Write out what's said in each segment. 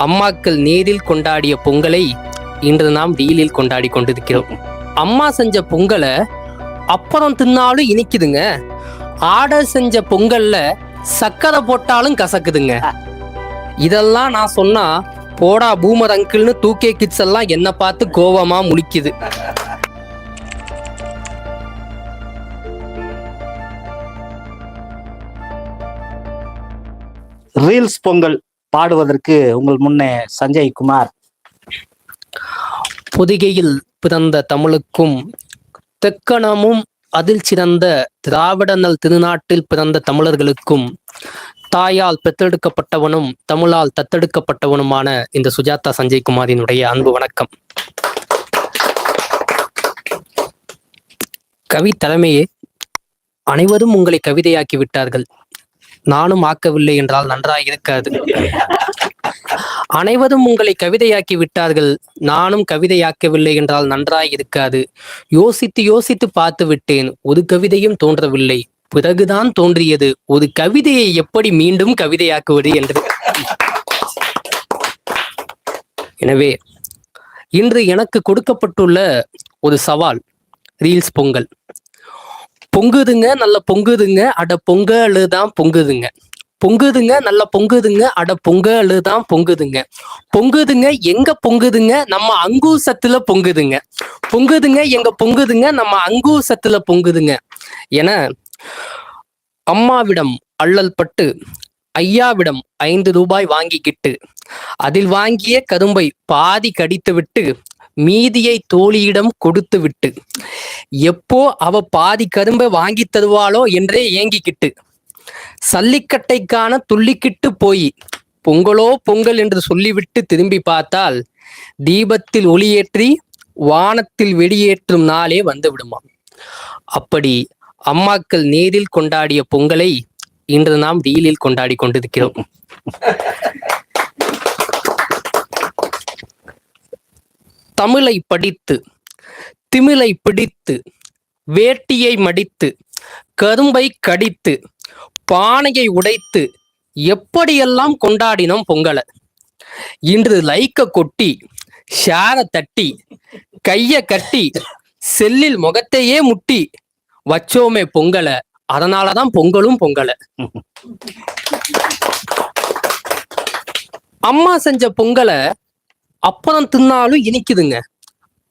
அம்மாக்கள் நேரில் கொண்டாடிய பொங்கலை இன்று நாம் டீலில் கொண்டாடி கொண்டிருக்கிறோம். அம்மா செஞ்ச பொங்கலை அப்புறம் தின்னாலும் இனிக்குதுங்க. ஆர்டர் செஞ்ச பொங்கல்ல சக்கரை போட்டாலும் கசக்குதுங்க. இதெல்லாம் நான் சொன்னா போடா பூமர் அங்கிள்னு 2K கிட்ஸ் எல்லாம் என்ன பார்த்து கோவமா முழிக்குது. ரீல்ஸ் பொங்கல் பாடுவதற்கு உங்கள் முன்னே சஞ்சய் குமார். பொதிகையில் பிறந்த தமிழுக்கும் தெக்கணமும் அதில் சிறந்த திராவிடநல் திருநாட்டில் பிறந்த தமிழர்களுக்கும் தாயால் பெற்றெடுக்கப்பட்டவனும் தமிழால் தத்தெடுக்கப்பட்டவனுமான இந்த சுஜாதா சஞ்சய் குமாரினுடைய அன்பு வணக்கம். கவி தலைமையே, அனைவரும் உங்களை கவிதையாக்கி விட்டார்கள், நானும் ஆக்கவில்லை என்றால் நன்றாக இருக்காது. அனைவரும் உங்களை கவிதையாக்கி விட்டார்கள், நானும் கவிதையாக்கவில்லை என்றால் நன்றாக இருக்காது. யோசித்து யோசித்து பார்த்து விட்டேன், ஒரு கவிதையும் தோன்றவில்லை. பிறகுதான் தோன்றியது, ஒரு கவிதையை எப்படி மீண்டும் கவிதையாக்குவது என்று. எனவே இன்று எனக்கு கொடுக்கப்பட்டுள்ள ஒரு சவால் ரீல்ஸ் பொங்கல். பொங்குதுங்க, நல்ல பொங்குதுங்க, அட பொங்கலுதான் பொங்குதுங்க. பொங்குதுங்க, நல்ல பொங்குதுங்க, அட பொங்கலுதான் பொங்குதுங்க. பொங்குதுங்க, எங்க பொங்குதுங்க, நம்ம அங்கூசத்துல பொங்குதுங்க. பொங்குதுங்க, எங்க பொங்குதுங்க, நம்ம அங்கூசத்துல பொங்குதுங்க என அம்மாவிடம் அல்லல் பட்டு ஐயாவிடம் 5 ரூபாய் வாங்கிக்கிட்டு அதில் வாங்கிய கரும்பை பாதி கடித்து விட்டு மீதியை தோழியிடம் கொடுத்து விட்டு எப்போ அவ பாதி கரும்பை வாங்கி தருவாளோ என்றே ஏங்கிக்கிட்டு சல்லிக்கட்டைக்கான துள்ளிக்கிட்டு போய் பொங்கலோ பொங்கல் என்று சொல்லிவிட்டு திரும்பி பார்த்தால் தீபத்தில் ஒளியேற்றி வானத்தில் வெடியேற்றும் நாளே வந்து விடுமாம். அப்படி அம்மாக்கள் நேரில் கொண்டாடிய பொங்கலை இன்று நாம் டீலில் கொண்டாடி கொண்டிருக்கிறோம். தமிழை படித்து திமிலை பிடித்து வேட்டியை மடித்து கரும்பை கடித்து பானையை உடைத்து எப்படியெல்லாம் கொண்டாடினோம் பொங்கலை. இன்று லைக்க கொட்டி ஷேர தட்டி கைய கட்டி செல்லில் முகத்தையே முட்டி வச்சோமே பொங்கலை. அதனாலதான் பொங்கலும் பொங்கலை. அம்மா செஞ்ச பொங்கலை அப்புறம் தின்னாலும் இனிக்குதுங்க.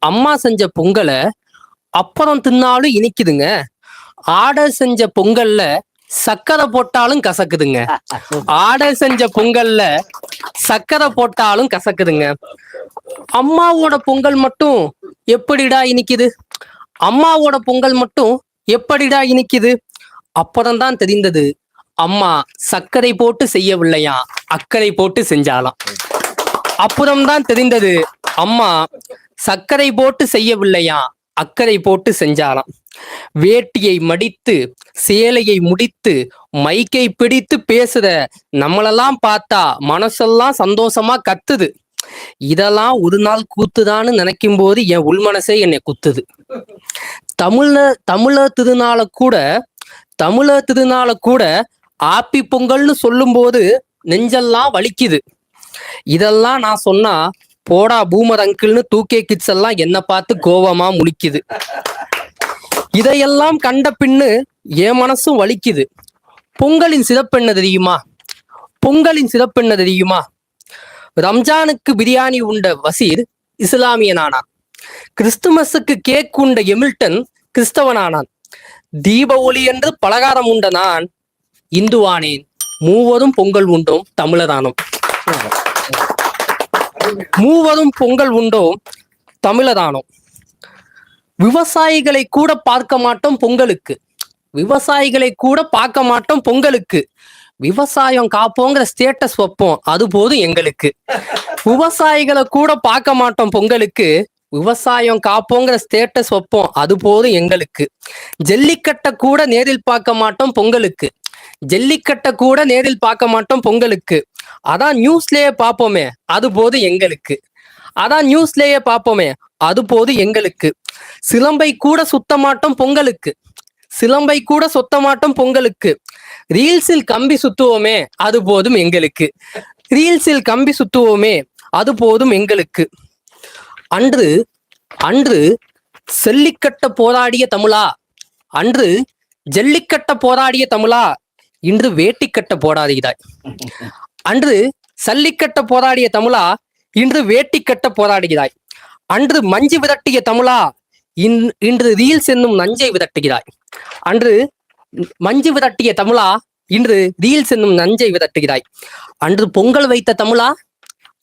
அம்மா செஞ்ச பொங்கலை அப்புறம் தின்னாலும் இனிக்குதுங்க. ஆர்டர் செஞ்ச பொங்கல்ல சக்கரை போட்டாலும் கசக்குதுங்க. ஆர்டர் செஞ்ச பொங்கல்ல சக்கரை போட்டாலும் கசக்குதுங்க. அம்மாவோட பொங்கல் மட்டும் எப்படிடா இனிக்குது, அம்மாவோட பொங்கல் மட்டும் எப்படிடா இனிக்குது. அப்புறம்தான் தெரிந்தது, அம்மா சர்க்கரை போட்டு செய்யவில்லையா, அக்கறை போட்டு செஞ்சாலாம். அப்புறம்தான் தெரிந்தது, அம்மா சர்க்கரை போட்டு செய்யவில்லையா, அக்கறை போட்டு செஞ்சாலாம். வேட்டியை மடித்து சேலையை முடித்து மைக்கை பிடித்து பேசுற நம்மளெல்லாம் பார்த்தா மனசெல்லாம் சந்தோஷமா கத்துது. இதெல்லாம் ஒரு நாள் கூத்துதான்னு நினைக்கும் போது என் உள்மனசே என்னை குத்துது. தமிழர் திருநாள கூட ஆப்பி பொங்கல்னு சொல்லும் போது நெஞ்செல்லாம் வலிக்குது. இதெல்லாம் நான் சொன்னா போடா பூமர் அங்கிள்னு 2K கிட்ஸ் எல்லாம் என்ன பார்த்து கோவமா முழிக்குது. இதையெல்லாம் கண்ட பின்னு என் மனசும் வலிக்குது. பொங்கலின் சிறப்பு என்ன தெரியுமா? பொங்கலின் சிறப்பு என்ன தெரியுமா? ரம்ஜானுக்கு பிரியாணி உண்ட வசீர் இஸ்லாமியனானான். கிறிஸ்துமஸுக்கு கேக் உண்ட எமில்டன் கிறிஸ்தவனானான். தீப ஒளி என்று பலகாரம் உண்ட நான் இந்துவானேன். மூவரும் பொங்கல் உண்டோம் தமிழரானோம். மூவரும் பொங்கல் உண்டோம் தமிழரானோம். விவசாயிகளை கூட பார்க்க மாட்டோம் பொங்கலுக்கு. விவசாயிகளை கூட பார்க்க மாட்டோம் பொங்கலுக்கு. விவசாயம் காப்போங்கிற ஸ்டேட்டஸ் வைப்போம், அது போதும் எங்களுக்கு. விவசாயிகளை கூட பார்க்க மாட்டோம் பொங்கலுக்கு. விவசாயம் காப்போங்கிற ஸ்டேட்டஸ் வைப்போம், அது போதும் எங்களுக்கு. ஜல்லிக்கட்டை கூட நேரில் பார்க்க மாட்டோம் பொங்கலுக்கு. ஜல்லிக்கட்டை கூட நேரில் பார்க்க மாட்டோம் பொங்கலுக்கு. அதான் நியூஸ்லயே பார்ப்போமே, அது போதும் எங்களுக்கு. அதான் நியூஸ்லயே பார்ப்போமே, அது போதும் எங்களுக்கு. சிலம்பை கூட சுத்த மாட்டோம் பொங்கலுக்கு. சிலம்பை கூட சுத்த மாட்டோம் பொங்கலுக்கு. ரீல்ஸில் கம்பி சுத்துவோமே, அது போதும் எங்களுக்கு. ரீல்ஸில் கம்பி சுத்துவோமே அது போதும் எங்களுக்கு. அன்று அன்று செல்லிக்கட்ட போராடிய தமிழா, அன்று ஜல்லிக்கட்ட போராடிய தமிழா, இன்று வேட்டிக்கட்ட போராடுகிறாய். அன்று சல்லிக்கட்ட போராடிய தமிழா, இன்று வேட்டிக்கட்ட போராடுகிறாய். அன்று மஞ்சு விரட்டிய தமிழா, இன்று ரீல்ஸ் என்னும் நஞ்சை விரட்டுகிறாய். அன்று மஞ்சு விரட்டிய தமிழா, இன்று ரீல்ஸ் என்னும் நஞ்சை விரட்டுகிறாய். அன்று பொங்கல் வைத்த தமிழா,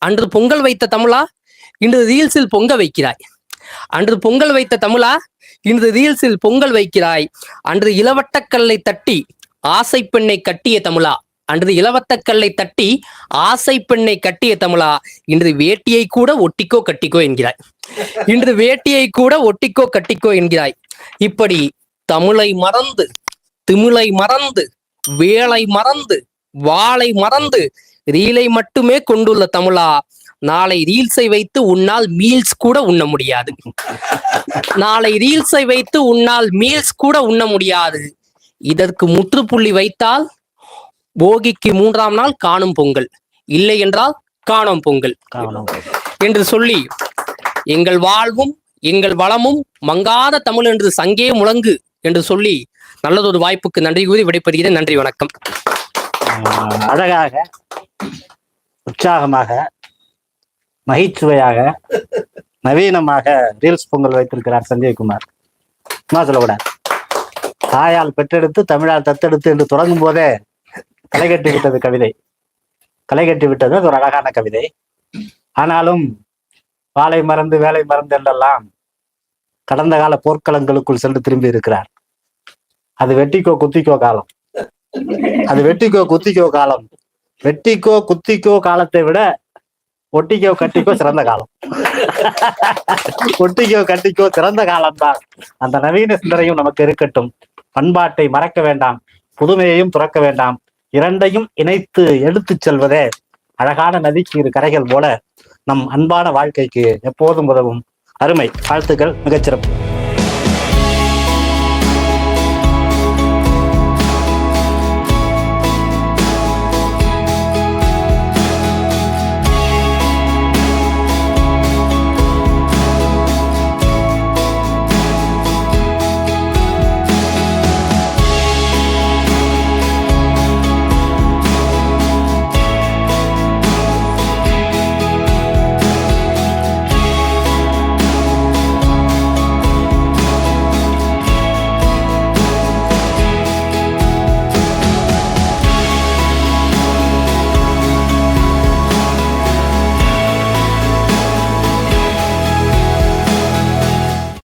அன்று பொங்கல் வைத்த தமிழா, இன்று ரீல்ஸில் பொங்க வைக்கிறாய். அன்று பொங்கல் வைத்த தமிழா, இன்று ரீல்ஸில் பொங்கல் வைக்கிறாய். அன்று இளவட்டக்கல்லை தட்டி ஆசை பெண்ணை கட்டிய தமிழா, அன்று இளவட்டக்கல்லை தட்டி ஆசை பெண்ணை கட்டிய தமிழா, இன்று வேட்டியை கூட ஒட்டிக்கோ கட்டிக்கோ என்கிறாய். இன்று வேட்டியை கூட ஒட்டிக்கோ கட்டிக்கோ என்கிறாய். இப்படி தமிழை மறந்து, திமிழை மறந்து, வேலை மறந்து, வாளை மறந்து, ரீலை மட்டுமே கொண்டுள்ள தமிழா, நாளை ரீல்ஸை வைத்து உன்னால் மீல்ஸ் கூட உண்ண முடியாது. நாளை ரீல்ஸை வைத்து உன்னால் மீல்ஸ் கூட உண்ண முடியாது. இதற்கு முற்றுப்புள்ளி வைத்தால் போகிக்கு 3ஆம் நாள் காணும் பொங்கல், இல்லை என்றால் காணும் பொங்கல் என்று சொல்லி, எங்கள் வாழ்வும் எங்கள் வளமும் மங்காத தமிழ் என்று சங்கே முழங்கு என்று சொல்லி நல்லதொரு வாய்ப்புக்கு நன்றி கூறி விடைபெறுகிறேன். நன்றி, வணக்கம். அழகாக, உற்சாகமாக, நகைச்சுவையாக, நவீனமாக ரீல்ஸ் பொங்கல் வைத்திருக்கிறார் சஞ்சய்குமார். என்ன சொல்லக்கூடாது, தாயால் பெற்றெடுத்து தமிழால் தத்தெடுத்து என்று தொடங்கும் போதே களை கட்டி விட்டது கவிதை. களை கட்டி விட்டது ஒரு அழகான கவிதை. ஆனாலும் வாளை மறந்து வேலை மறந்து என்றெல்லாம் கடந்த கால போர்க்களங்களுக்குள் சென்று திரும்பி இருக்கிறார். அது வெட்டிக்கோ குத்திக்கோ காலம், அது வெட்டிக்கோ குத்திக்கோ காலம். வெட்டிக்கோ குத்திக்கோ காலத்தை விட ஒட்டிக்கோ கட்டிக்கோ சிறந்த காலம். ஒட்டிக்கோ கட்டிக்கோ சிறந்த காலம்தான். அந்த நவீன சிந்தனையும் நமக்கு இருக்கட்டும். பண்பாட்டை மறக்க வேண்டாம், புதுமையையும் துறக்க வேண்டாம். இரண்டையும் இணைத்து எடுத்துச் செல்வதே அழகான நதிக்கு 2 கரைகள் போல நம் அன்பான வாழ்க்கைக்கு எப்போதும் உதவும். அருமை, வாழ்த்துக்கள், மிகச்சிறப்பு.